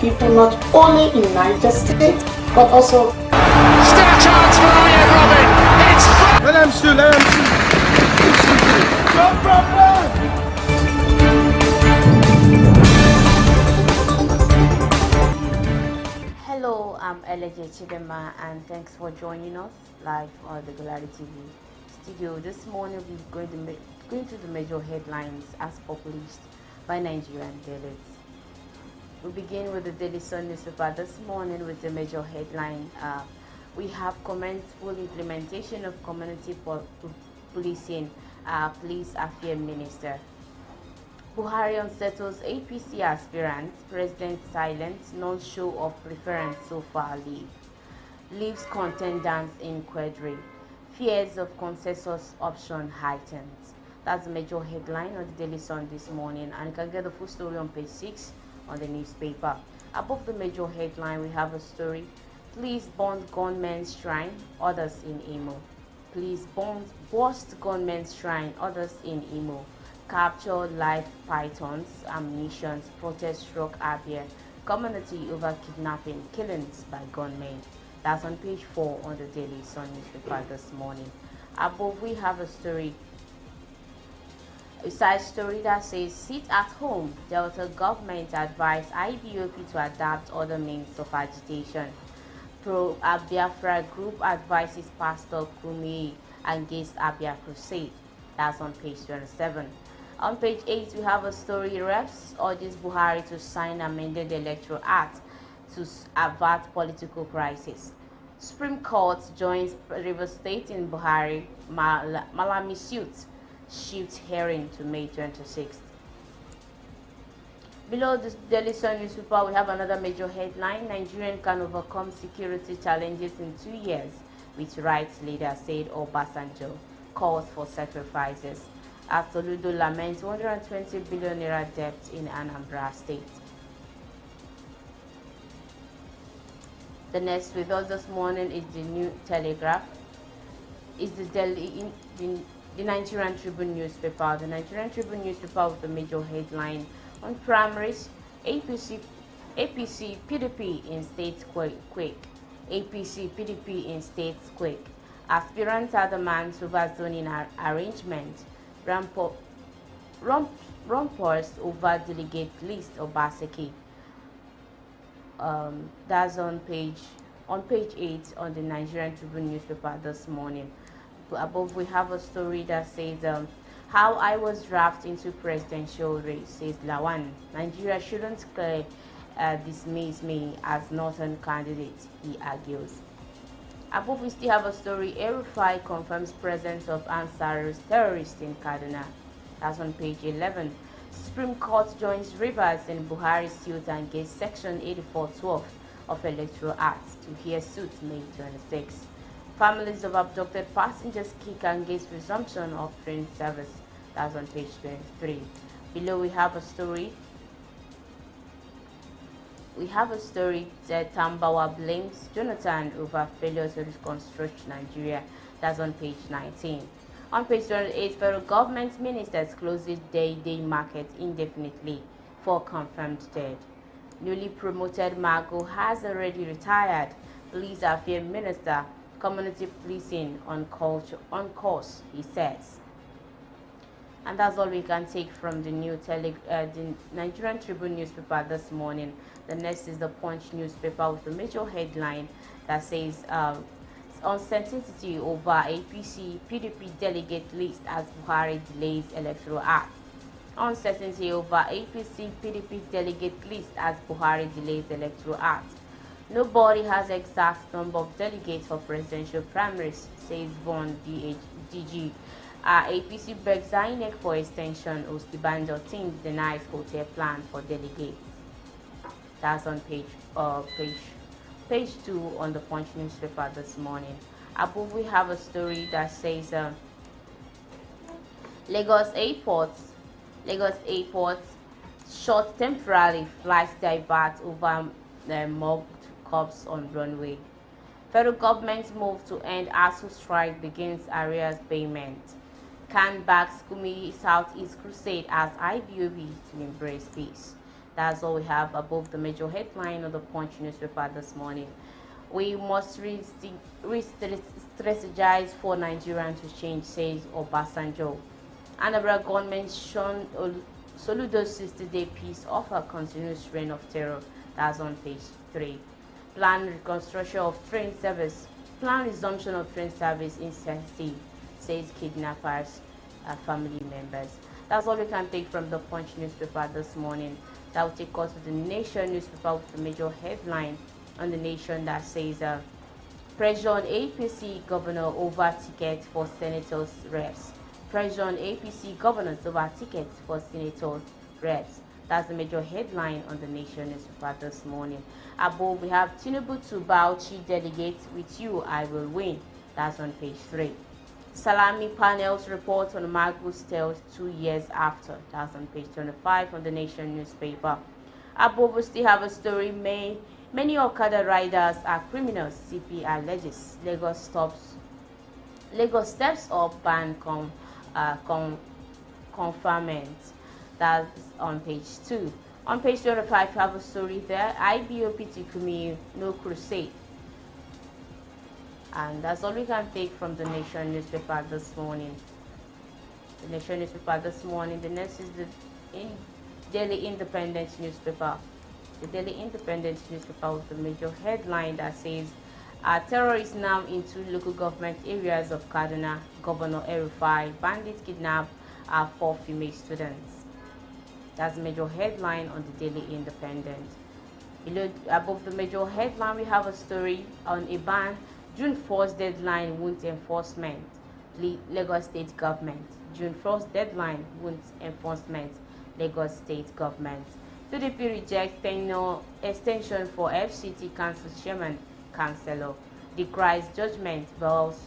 people not only in Niger State but also. Still a chance for Arjen Robben. It's let them shoot. No problem. Hello, I'm Eleje Chidema and thanks for joining us live on the Galari TV studio. This morning we're going to the major headlines as published by Nigerian dailies. We begin with the Daily Sun newspaper this morning with the major headline. We have commenced full implementation of community policing, Police Affairs Minister. Buhari unsettles APC aspirants, President silent, non-show of preference so far leaves contenders in quadri. Fears of consensus option heightened. That's the major headline on the Daily Sun this morning, and you can get the full story on page 6 on the newspaper. Above the major headline, we have a story. Police burn gunmen's shrine, others in Imo. Police burst gunmen's shrine, others in Imo. Capture live pythons, ammunition, protest struck Abia community over kidnapping, killings by gunmen. That's on page 4 on the Daily Sun newspaper this morning. Above we have a story. A side story that says, sit at home, Delta government advised IBOP to adapt other means of agitation. Pro Biafra group advises Pastor Kumi against Abia crusade. That's on page 27. On page 8, we have a story. Reps urges Buhari to sign amended electoral act to avert political crisis. Supreme Court joins Rivers State in Buhari Malami suit. Shift hearing to May 26th. Below the Daily Sun newspaper, we have another major headline. Nigerian can overcome security challenges in 2 years, with rights leader said Obasanjo calls for sacrifices. As Soludo laments 120 billion naira debt in Anambra State. The next with us this morning is the New Telegraph. Is the Nigerian Tribune newspaper. The Nigerian Tribune newspaper with the major headline on primaries: APC PDP in states quake. APC PDP in states quake. Aspirants are demands over zoning arrangement. Rumpers over delegate list of Baseki. That's on page 8 on the Nigerian Tribune newspaper this morning. Above we have a story that says how I was drafted into presidential race, says Lawan. Nigeria shouldn't dismiss me as northern candidate, he argues. Above we still have a story. El-Rufai confirms presence of Ansar's terrorists in Kaduna. That's on page 11. Supreme Court joins Rivers in Buhari suit against Section 84(12) of Electoral Act to hear suit May 26. Families of abducted passengers kick against resumption of train service. That's on page 23. Below we have a story. That Tambawa blames Jonathan over failure to reconstruct Nigeria. That's on page 19. On page 28, federal government ministers closes day market indefinitely for confirmed dead. Newly promoted Mago has already retired. Police Affairs Minister, community policing on course, he says. And that's all we can take from the the Nigerian Tribune newspaper this morning. The next is the Punch newspaper with a major headline that says uncertainty over APC PDP delegate list as Buhari delays electoral act. Uncertainty over APC PDP delegate list as Buhari delays electoral act. Nobody has exact number of delegates for presidential primaries, says Von DG. APC begs INEC for extension. Ostibanjo team denies hotel plan for delegates. That's on page 2 on the Punch newspaper this morning. Above we have a story that says Lagos Airport short temporarily, flights divert over mobbed cops on runway. Federal government's move to end ASU strike begins arrears payment. Can back Kumi Southeast crusade as IBOB to embrace peace. That's all we have above the major headline of the Punch newspaper this morning. We must re-strategize for Nigerians to change, says Obasanjo. Anambra government shown Soludo's 60-day peace offer continues reign of terror. That's on page 3. Planned reconstruction of train service. Planned resumption of train service insensitive, says kidnappers, family members. That's all we can take from the Punch newspaper this morning. That will take us to the Nation newspaper with the major headline on the Nation that says pressure on APC governor over tickets for senators reps. Pressure on APC governors over tickets for senators reps. That's the major headline on the Nation newspaper this morning. Above, we have Tinubu to Bauchi delegates, with you I will win. That's on page 3. Salami panels report on Magus tells 2 years after. That's on page 25 on the Nation newspaper. Above, we still have a story. Many Okada riders are criminals, CP alleges. Lagos steps up ban confinement. That's on page 2. On page 25, we have a story there. IBOPT Kumi, no crusade. And that's all we can take from the Nation newspaper this morning. The Nation newspaper this morning. The next is the Daily Independent newspaper. The Daily Independent newspaper with the major headline that says, terrorists now into local government areas of Kaduna. Governor El-Rufai, bandits kidnap 4 female students. That's the major headline on the Daily Independent. Below, above the major headline, we have a story on a ban. June 1st deadline won't enforcement. Lagos State Government. June 1st deadline won't enforcement. Lagos State Government. PDP rejects tenure extension for FCT Council Chairman Councillor. Decries judgment, vows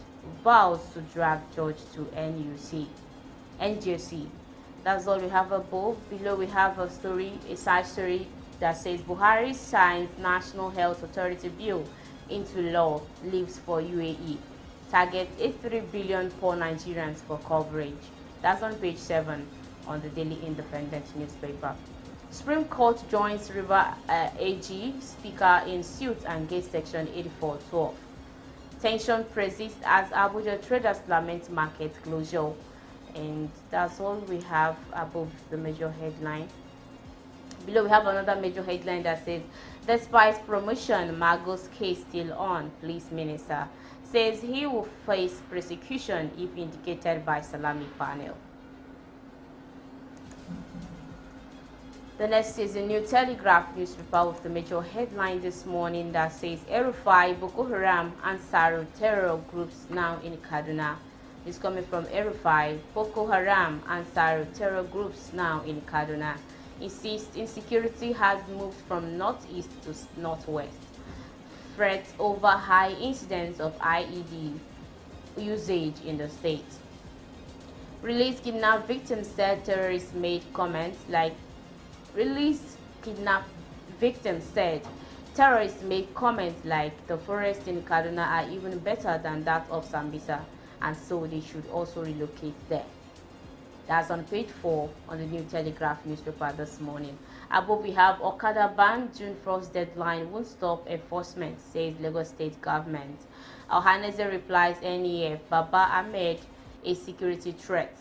to drag judge to NJC. That's all we have above. Below we have a story, a side story that says Buhari signs National Health Authority Bill into law, leaves for UAE. Target 83 billion for Nigerians for coverage. That's on page 7 on the Daily Independent newspaper. Supreme Court joins River AG Speaker in suit and gate section 8412. Tension persists as Abuja traders lament market closure. And that's all we have above the major headline. Below we have another major headline that says, despite promotion, Mago's case still on. Police minister says he will face prosecution if indicated by Salami panel. The next is the New Telegraph newspaper with the major headline this morning that says El-Rufai, Boko Haram, Ansar terror groups now in Kaduna. This coming from El-Rufai, Boko Haram, Ansar terror groups now in Kaduna. Insists insecurity has moved from northeast to northwest. Threats over high incidence of IED usage in the state. Released kidnapped victims said terrorists made comments like Released kidnapped victims said terrorists made comments like the forests in Kaduna are even better than that of Sambisa, and so they should also relocate there. That's on page 4 on the New Telegraph newspaper this morning. Above we have Okada ban, June 1st deadline won't stop enforcement, says Lagos State Government. Ohaneze replies NEF, Baba Ahmed, a security threat.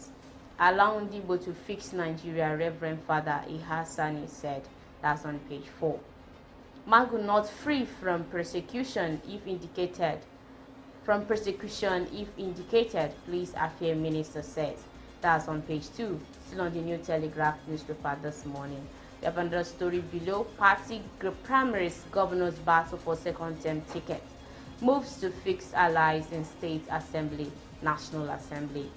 Allow Ndibo to fix Nigeria, Reverend Father Ihasani said. That's on page 4. Magu not free from persecution if indicated. Police Affairs Minister says. That's on page 2. Still on the New Telegraph newspaper this morning. We have another story below. Party primaries, governors battle for second term ticket. Moves to fix allies in State Assembly, National Assembly.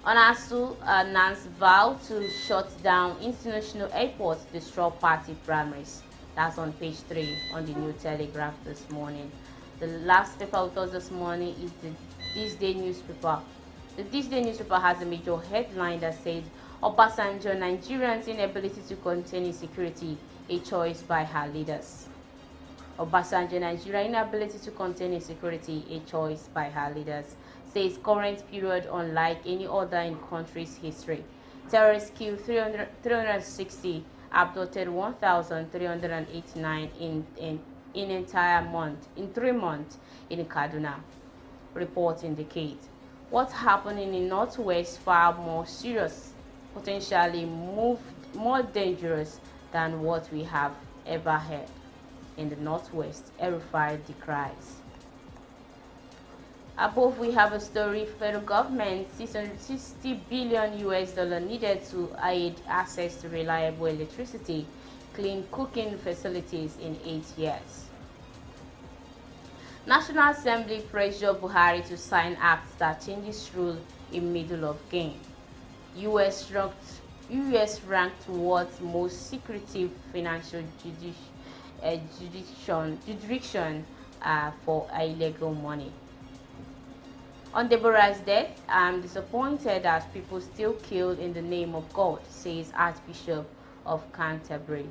Onasu announced vow to shut down international airports, destroy party primaries. That's on page 3 on the New Telegraph this morning. The last paper with us this morning is the This Day newspaper. The This Day newspaper has a major headline that says, Obasanjo, Nigerians' inability to contain insecurity, a choice by her leaders. Obasanjo, Nigeria, inability to contain insecurity, a choice by her leaders, says current period unlike any other in country's history. Terrorists kill 360 abducted 1,389 in entire month, in 3 months in Kaduna, reports indicate. What's happening in Northwest far more serious, potentially more dangerous than what we have ever heard. In the Northwest, El-Rufai decries. Above, we have a story: federal government $660 billion needed to aid access to reliable electricity, clean cooking facilities in 8 years. National Assembly pressure Buhari to sign act that changes rule in middle of game. US ranked towards most secretive financial jurisdiction for illegal money. On Deborah's death, I'm disappointed that people still killed in the name of God, says Archbishop of Canterbury.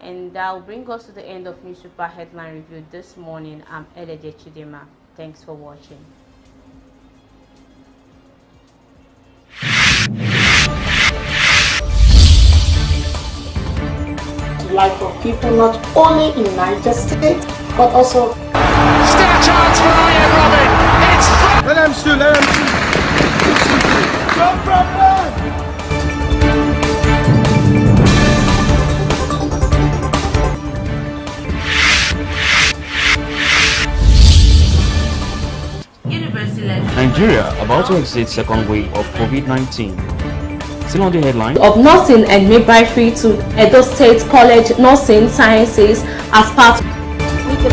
And that will bring us to the end of Newspaper Headline Review this morning. I'm Eleje Chidima. Thanks for watching. The life of people not only in Niger State, but also Still a chance for Ian Robin. It's Let them shoot, let them shoot. No problem. Nigeria about to exit second wave of COVID-19. Still on the headline. Of nursing and midwifery to Edo State College Nursing Sciences as part with the